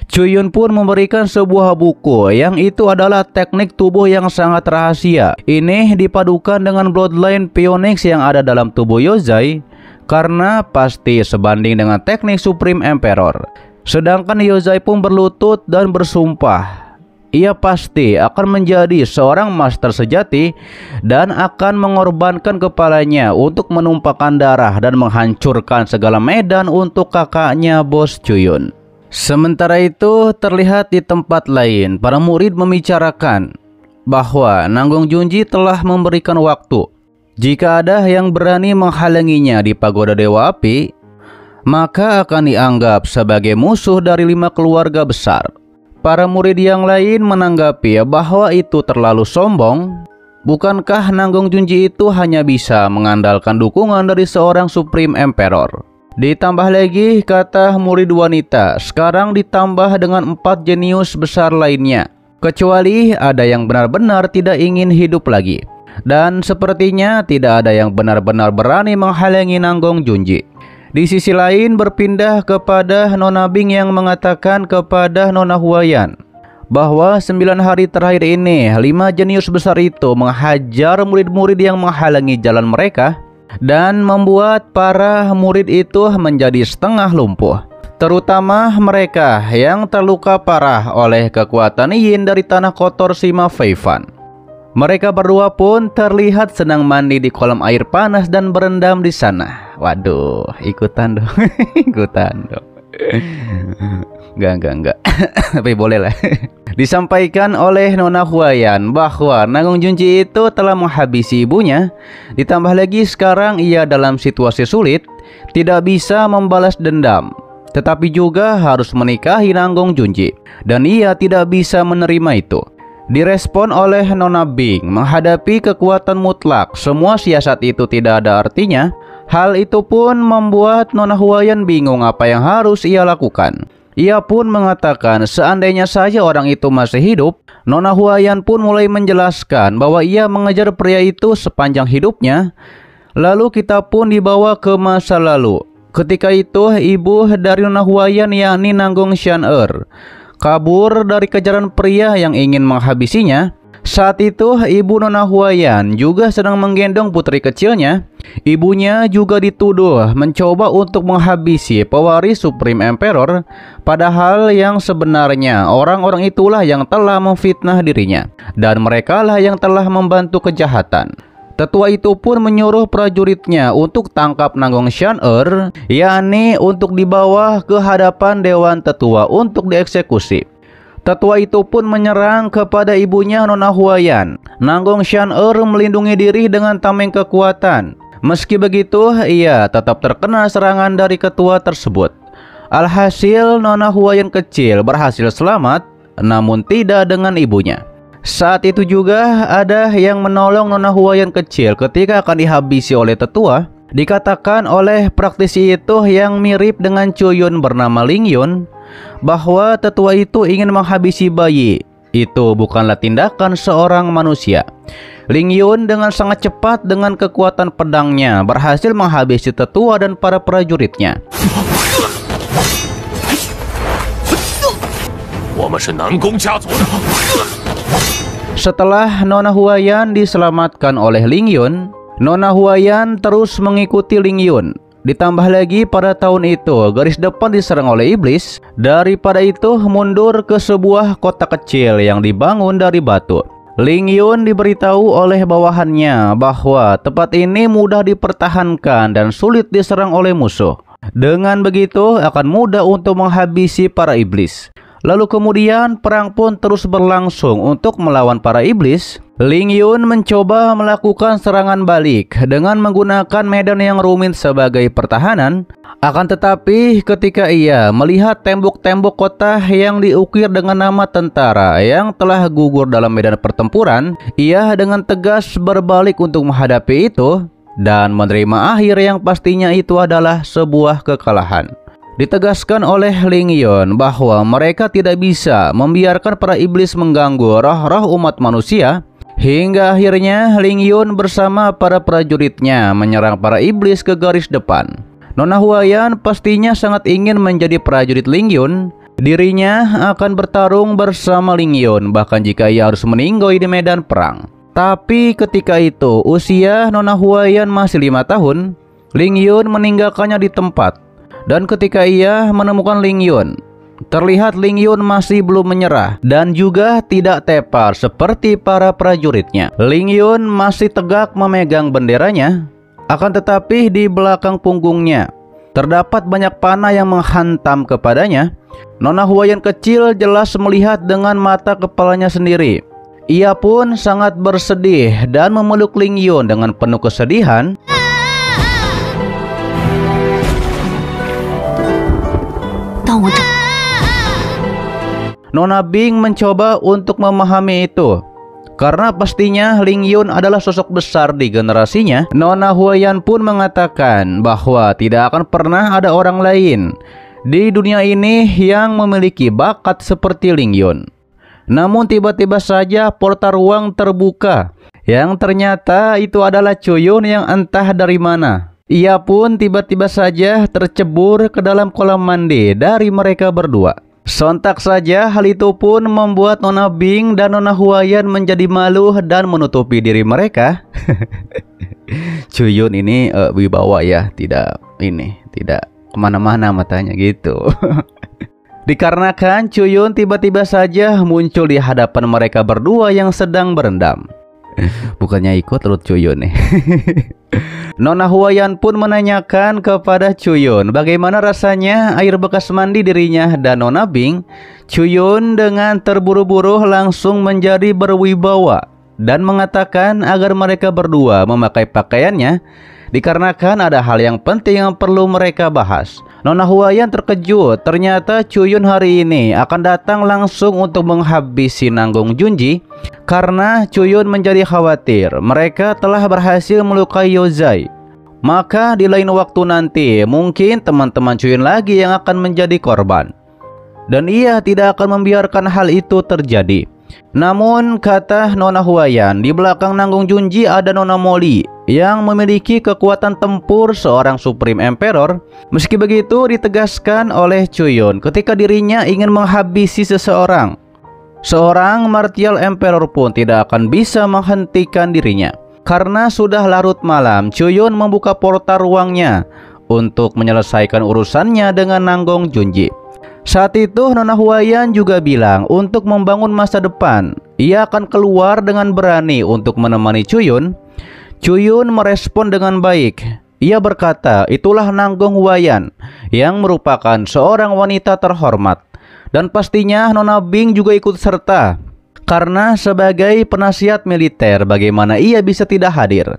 Chuyun pun memberikan sebuah buku yang itu adalah teknik tubuh yang sangat rahasia. Ini dipadukan dengan bloodline phoenix yang ada dalam tubuh Yozai, karena pasti sebanding dengan teknik Supreme Emperor. Sedangkan Yozai pun berlutut dan bersumpah ia pasti akan menjadi seorang master sejati dan akan mengorbankan kepalanya untuk menumpahkan darah dan menghancurkan segala medan untuk kakaknya Bos Chuyun. Sementara itu terlihat di tempat lain para murid membicarakan bahwa Nanggong Junji telah memberikan waktu. Jika ada yang berani menghalanginya di pagoda Dewa Api, maka akan dianggap sebagai musuh dari 5 keluarga besar. Para murid yang lain menanggapi bahwa itu terlalu sombong. Bukankah Nanggong Junji itu hanya bisa mengandalkan dukungan dari seorang Supreme Emperor? Ditambah lagi, kata murid wanita, sekarang ditambah dengan 4 jenius besar lainnya. Kecuali ada yang benar-benar tidak ingin hidup lagi. Dan sepertinya tidak ada yang benar-benar berani menghalangi Nanggong Junji. Di sisi lain berpindah kepada Nona Bing yang mengatakan kepada Nona Huayan bahwa 9 hari terakhir ini 5 jenius besar itu menghajar murid-murid yang menghalangi jalan mereka dan membuat para murid itu menjadi setengah lumpuh, terutama mereka yang terluka parah oleh kekuatan yin dari tanah kotor Sima Feifan. Mereka berdua pun terlihat senang mandi di kolam air panas dan berendam di sana. Waduh, ikutan dong. Ikutan dong. Enggak. Tapi boleh lah. Disampaikan oleh Nona Huayan bahwa Nanggong Junji itu telah menghabisi ibunya. Ditambah lagi sekarang ia dalam situasi sulit, tidak bisa membalas dendam, tetapi juga harus menikahi Nanggong Junji, dan ia tidak bisa menerima itu. Direspon oleh Nona Bing, menghadapi kekuatan mutlak, semua siasat itu tidak ada artinya. Hal itu pun membuat Nona Huayan bingung apa yang harus ia lakukan. Ia pun mengatakan seandainya saja orang itu masih hidup. Nona Huayan pun mulai menjelaskan bahwa ia mengejar pria itu sepanjang hidupnya. Lalu kita pun dibawa ke masa lalu. Ketika itu ibu dari Nona Huayan yakni Nanggong Xian'er kabur dari kejaran pria yang ingin menghabisinya. Saat itu ibu Nona Huayan juga sedang menggendong putri kecilnya. Ibunya juga dituduh mencoba untuk menghabisi pewaris Supreme Emperor, padahal yang sebenarnya orang-orang itulah yang telah memfitnah dirinya, dan merekalah yang telah membantu kejahatan. Tetua itu pun menyuruh prajuritnya untuk tangkap Nanggong Xian'er, yakni untuk dibawa ke hadapan Dewan Tetua untuk dieksekusi. Tetua itu pun menyerang kepada ibunya Nona Huayan. Nanggong Xian'er melindungi diri dengan tameng kekuatan. Meski begitu, ia tetap terkena serangan dari ketua tersebut. Alhasil Nona Huayan kecil berhasil selamat, namun tidak dengan ibunya. Saat itu juga ada yang menolong Nona Huayan kecil ketika akan dihabisi oleh tetua. Dikatakan oleh praktisi itu yang mirip dengan Chuyun bernama Ling Yun bahwa tetua itu ingin menghabisi bayi. Itu bukanlah tindakan seorang manusia. Ling Yun dengan sangat cepat dengan kekuatan pedangnya berhasil menghabisi tetua dan para prajuritnya. Setelah Nona Huayan diselamatkan oleh Ling Yun, Nona Huayan terus mengikuti Ling Yun. Ditambah lagi pada tahun itu garis depan diserang oleh iblis. Daripada itu mundur ke sebuah kota kecil yang dibangun dari batu. Ling Yun diberitahu oleh bawahannya bahwa tempat ini mudah dipertahankan dan sulit diserang oleh musuh. Dengan begitu akan mudah untuk menghabisi para iblis. Lalu kemudian perang pun terus berlangsung untuk melawan para iblis. Ling Yun mencoba melakukan serangan balik dengan menggunakan medan yang rumit sebagai pertahanan. Akan tetapi ketika ia melihat tembok-tembok kota yang diukir dengan nama tentara yang telah gugur dalam medan pertempuran, ia dengan tegas berbalik untuk menghadapi itu dan menerima akhir yang pastinya itu adalah sebuah kekalahan. Ditegaskan oleh Ling Yun bahwa mereka tidak bisa membiarkan para iblis mengganggu roh-roh umat manusia. Hingga akhirnya Ling Yun bersama para prajuritnya menyerang para iblis ke garis depan. Nona Huayan pastinya sangat ingin menjadi prajurit Ling Yun. Dirinya akan bertarung bersama Ling Yun, bahkan jika ia harus meninggoy di medan perang. Tapi ketika itu usia Nona Huaiyan masih 5 tahun, Ling Yun meninggalkannya di tempat. Dan ketika ia menemukan Ling Yun, terlihat Ling Yun masih belum menyerah dan juga tidak tepar seperti para prajuritnya. Ling Yun masih tegak memegang benderanya, akan tetapi di belakang punggungnya terdapat banyak panah yang menghantam kepadanya. Nona Huaiyan kecil jelas melihat dengan mata kepalanya sendiri. Ia pun sangat bersedih dan memeluk Ling Yun dengan penuh kesedihan. Nona Bing mencoba untuk memahami itu, karena pastinya Ling Yun adalah sosok besar di generasinya. Nona Huaiyan pun mengatakan bahwa tidak akan pernah ada orang lain di dunia ini yang memiliki bakat seperti Ling Yun. Namun tiba-tiba saja portal ruang terbuka, yang ternyata itu adalah Chuyun yang entah dari mana. Ia pun tiba-tiba saja tercebur ke dalam kolam mandi dari mereka berdua. Sontak saja hal itu pun membuat Nona Bing dan Nona Huaiyan menjadi malu dan menutupi diri mereka. Chuyun ini wibawa ya, tidak kemana-mana matanya gitu. Dikarenakan Chuyun tiba-tiba saja muncul di hadapan mereka berdua yang sedang berendam. Bukannya ikut Lord Chuyun nih. Nona Huaiyan pun menanyakan kepada Chuyun bagaimana rasanya air bekas mandi dirinya dan Nona Bing. Chuyun dengan terburu-buru langsung menjadi berwibawa dan mengatakan agar mereka berdua memakai pakaiannya, dikarenakan ada hal yang penting yang perlu mereka bahas. Nona Huaiyan terkejut, ternyata Chuyun hari ini akan datang langsung untuk menghabisi Nanggung Junji. Karena Chuyun menjadi khawatir mereka telah berhasil melukai Yozai, maka di lain waktu nanti mungkin teman-teman Chuyun lagi yang akan menjadi korban. Dan ia tidak akan membiarkan hal itu terjadi. Namun kata Nona Huaiyan, di belakang Nanggung Junji ada Nona Molly yang memiliki kekuatan tempur seorang Supreme Emperor. Meski begitu ditegaskan oleh Chuyun ketika dirinya ingin menghabisi seseorang, seorang Martial Emperor pun tidak akan bisa menghentikan dirinya. Karena sudah larut malam, Chuyun membuka portal ruangnya untuk menyelesaikan urusannya dengan Nanggung Junji. Saat itu Nona Huaiyan juga bilang untuk membangun masa depan, ia akan keluar dengan berani untuk menemani Chuyun. Chuyun merespon dengan baik. Ia berkata, itulah Nanggung Huaiyan yang merupakan seorang wanita terhormat. Dan pastinya Nona Bing juga ikut serta, karena sebagai penasihat militer bagaimana ia bisa tidak hadir.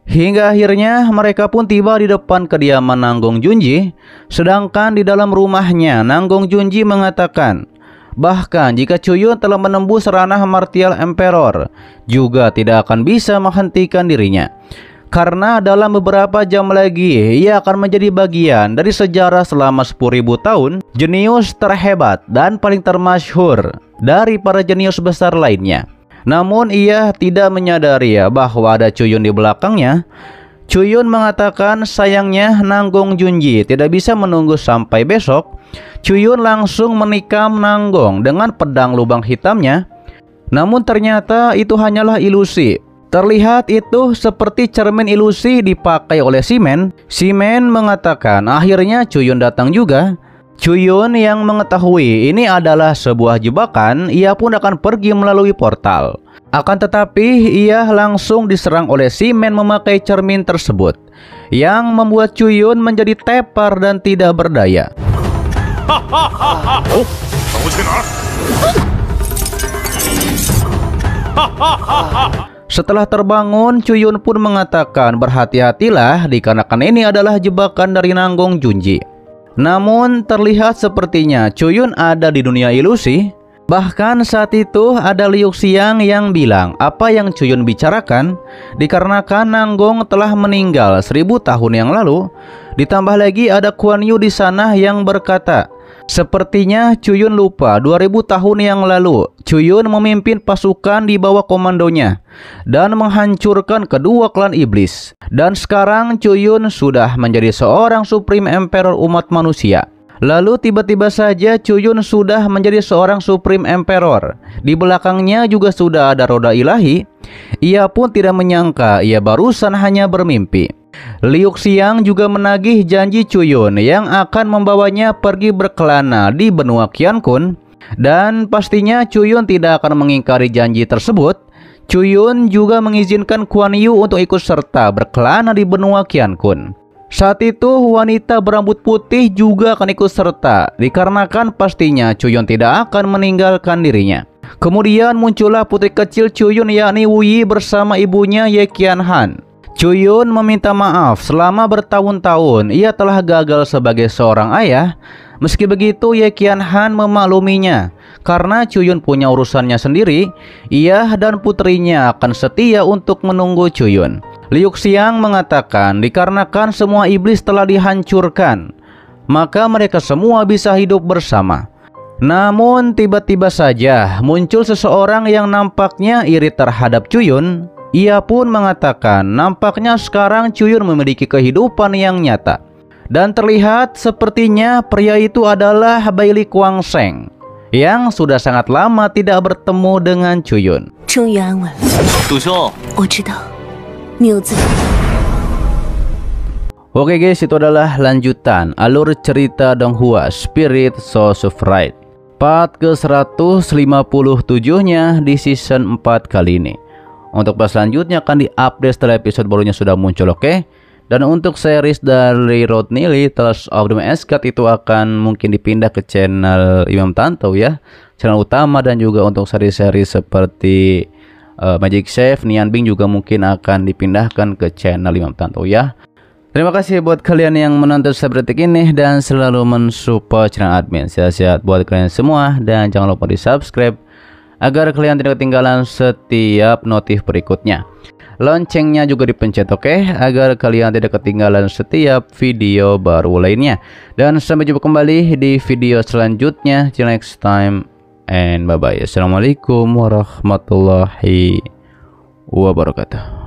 Hingga akhirnya mereka pun tiba di depan kediaman Nanggung Junji. Sedangkan di dalam rumahnya Nanggung Junji mengatakan, bahkan jika Chuyun telah menembus ranah Martial Emperor, juga tidak akan bisa menghentikan dirinya. Karena dalam beberapa jam lagi ia akan menjadi bagian dari sejarah selama 10.000 tahun, jenius terhebat dan paling termasyhur dari para jenius besar lainnya. Namun ia tidak menyadari bahwa ada Chuyun di belakangnya. Chuyun mengatakan sayangnya Nanggung Junji tidak bisa menunggu sampai besok. Chuyun langsung menikam Nanggung dengan pedang lubang hitamnya. Namun ternyata itu hanyalah ilusi. Terlihat itu seperti cermin ilusi dipakai oleh Simen. Simen mengatakan akhirnya Chuyun datang juga. Chuyun yang mengetahui ini adalah sebuah jebakan, ia pun akan pergi melalui portal. Akan tetapi ia langsung diserang oleh Simen memakai cermin tersebut, yang membuat Chuyun menjadi tepar dan tidak berdaya. Setelah terbangun, Chuyun pun mengatakan berhati-hatilah dikarenakan ini adalah jebakan dari Nanggung Junji. Namun terlihat sepertinya Chuyun ada di dunia ilusi. Bahkan saat itu ada Liu Xiang yang bilang apa yang Chuyun bicarakan, dikarenakan Nanggung telah meninggal 1000 tahun yang lalu. Ditambah lagi ada Kuan Yu di sana yang berkata, sepertinya Chuyun lupa 2000 tahun yang lalu Chuyun memimpin pasukan di bawah komandonya dan menghancurkan kedua klan iblis. Dan sekarang Chuyun sudah menjadi seorang Supreme Emperor umat manusia. Lalu tiba-tiba saja Chuyun sudah menjadi seorang Supreme Emperor. Di belakangnya juga sudah ada roda ilahi. Ia pun tidak menyangka ia barusan hanya bermimpi. Liu Xiang juga menagih janji Chuyun yang akan membawanya pergi berkelana di benua Qiankun. Dan pastinya Chuyun tidak akan mengingkari janji tersebut. Chuyun juga mengizinkan Kuan Yu untuk ikut serta berkelana di benua Qiankun. Saat itu wanita berambut putih juga akan ikut serta, dikarenakan pastinya Chuyun tidak akan meninggalkan dirinya. Kemudian muncullah putri kecil Chuyun yakni Wu Yi bersama ibunya Ye Qianhan. Chuyun meminta maaf selama bertahun-tahun ia telah gagal sebagai seorang ayah. Meski begitu Ye Qianhan memakluminya. Karena Chuyun punya urusannya sendiri, ia dan putrinya akan setia untuk menunggu Chuyun. Liu Xiang mengatakan dikarenakan semua iblis telah dihancurkan, maka mereka semua bisa hidup bersama. Namun tiba-tiba saja muncul seseorang yang nampaknya iri terhadap Chuyun. Ia pun mengatakan nampaknya sekarang Chuyun memiliki kehidupan yang nyata. Dan terlihat sepertinya pria itu adalah Baili Kuangseng yang sudah sangat lama tidak bertemu dengan Chuyun. Oke guys, itu adalah lanjutan alur cerita Donghua Spirit Source of Right part ke-157-nya di season 4 kali ini. Untuk pas selanjutnya akan diupdate setelah episode barunya sudah muncul, oke? Dan untuk series dari Rodney Lee Tales of the Mascot itu akan mungkin dipindah ke channel Imam Tanto ya, channel utama. Dan juga untuk seri-seri seperti Magic Chef, Nian Bing juga mungkin akan dipindahkan ke channel Imam Tanto ya. Terima kasih buat kalian yang menonton sampai detik ini dan selalu mensupport channel admin. Sehat-sehat buat kalian semua dan jangan lupa di subscribe agar kalian tidak ketinggalan setiap notif berikutnya. Loncengnya juga dipencet, oke, agar kalian tidak ketinggalan setiap video baru lainnya. Dan sampai jumpa kembali di video selanjutnya. Till next time and bye bye. Assalamualaikum warahmatullahi wabarakatuh.